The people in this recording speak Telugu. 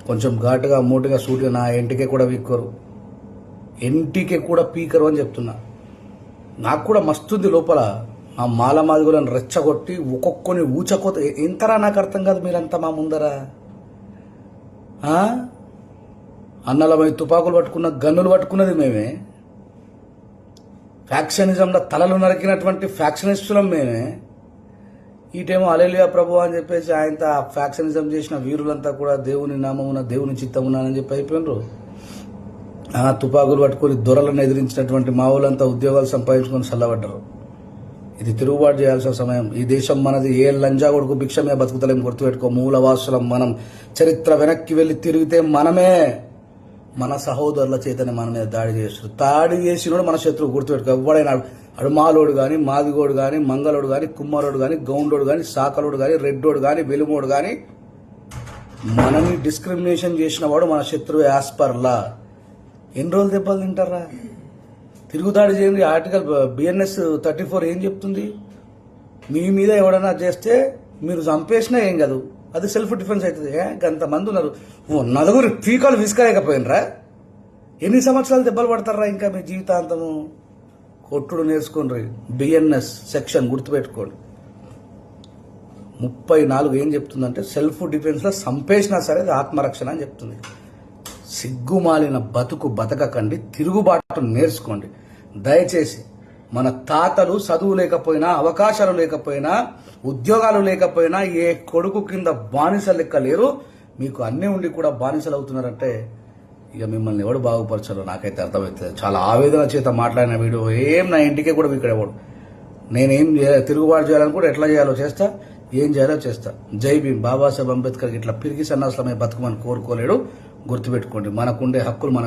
కొంచెం ఘాటుగా మూటుగా సూటిగా నా ఇంటికే కూడా వీక్కోరు, ఇంటికే కూడా పీకరు అని చెప్తున్నా. నాకు కూడా మస్తుంది లోపల, ఆ మాలమాదిగులను రెచ్చగొట్టి ఒక్కొక్కని ఊచకోత ఎంతరా నాకు అర్థం కాదు. మీరంతా మా ముందరా అన్నలమై తుపాకులు పట్టుకున్న గన్నులు పట్టుకున్నది మేమే, ఫ్యాక్షనిజంలో తలలు నరికినటువంటి ఫ్యాక్షనిస్టులం మేమే. ఈటేమో అలెలుయా ప్రభు అని చెప్పేసి ఆయనతో ఫ్యాక్షనిజం చేసిన వీరులంతా కూడా దేవుని నామమున దేవుని చిత్తమునని చెప్పి అయిపోయినరు. తుపాకులు పట్టుకొని దొరలను ఎదిరించినటువంటి మావులంతా ఉద్యోగాలు సంపాదించుకొని చల్లబడ్డరు. ఇది తిరుగుబాటు చేయాల్సిన సమయం. ఈ దేశం మనది, ఏ లంజాగొడుకు భిక్షమే బతుకుతలేం గుర్తుపెట్టుకో. మూలవాసులం మనం. చరిత్ర వెనక్కి వెళ్ళి తిరిగితే మనమే మన సహోదరుల చేతనే మన మీద దాడి చేస్తారు. దాడి చేసినోడు మన శత్రువు గుర్తుపెట్టుకో. ఎవడైనా అడుమాలోడు కానీ, మాదిగోడు కానీ, మంగళోడు కానీ, కుమ్మరోడు కానీ, గౌండోడు కానీ, సాకలోడు కానీ, రెడ్డోడు కానీ, వెలుమోడు కానీ, మనని డిస్క్రిమినేషన్ చేసిన వాడు మన శత్రువు యాజ్ పర్ లా. ఎన్ని రోజులు దెబ్బలు తింటారా? తిరుగుదాడి చేయండి. ఆర్టికల్ బిఎన్ఎస్ 34 ఏం చెప్తుంది? మీ మీద ఎవడైనా చేస్తే మీరు చంపేసినా ఏం కాదు, అది సెల్ఫ్ డిఫెన్స్ అవుతుంది. అంతమంది ఉన్నారు, నలుగురు పీకాలు విసుకలేకపోయినరా? ఎన్ని సంవత్సరాలు దెబ్బలు పడతారా ఇంకా మీ జీవితాంతము? కొట్టుడు నేర్చుకోండి. బిఎన్ఎస్ సెక్షన్ గుర్తుపెట్టుకోండి. 34 ఏం చెప్తుందంటే సెల్ఫ్ డిఫెన్స్లో చంపేసినా సరే అది ఆత్మరక్షణ అని చెప్తుంది. సిగ్గుమాలిన బతుకు బతకకండి, తిరుగుబాటు నేర్చుకోండి దయచేసి. మన తాతలు చదువు లేకపోయినా, అవకాశాలు లేకపోయినా, ఉద్యోగాలు లేకపోయినా ఏ కొడుకు కింద బానిస లెక్క లేరు. మీకు అన్నీ ఉండి కూడా బానిసలు అవుతున్నారంటే ఇక మిమ్మల్ని ఎవడు బాగుపరచాలో నాకైతే అర్థమవుతుంది. చాలా ఆవేదన చేత మాట్లాడిన వీడియో. ఏం నా ఇంటికే కూడా ఇక్కడ ఎవడు. నేనేం తిరుగుబాటు చేయాలని కూడా ఎట్లా చేయాలో చేస్తా, ఏం చేయాలో చేస్తా. జై భీమ్. బాబాసాహెబ్ అంబేద్కర్ ఇట్లా పిరిగి సన్నాసులమై బతుకమని కోరుకోలేడు. గుర్తుపెట్టుకోండి, మనకుండే హక్కులు మన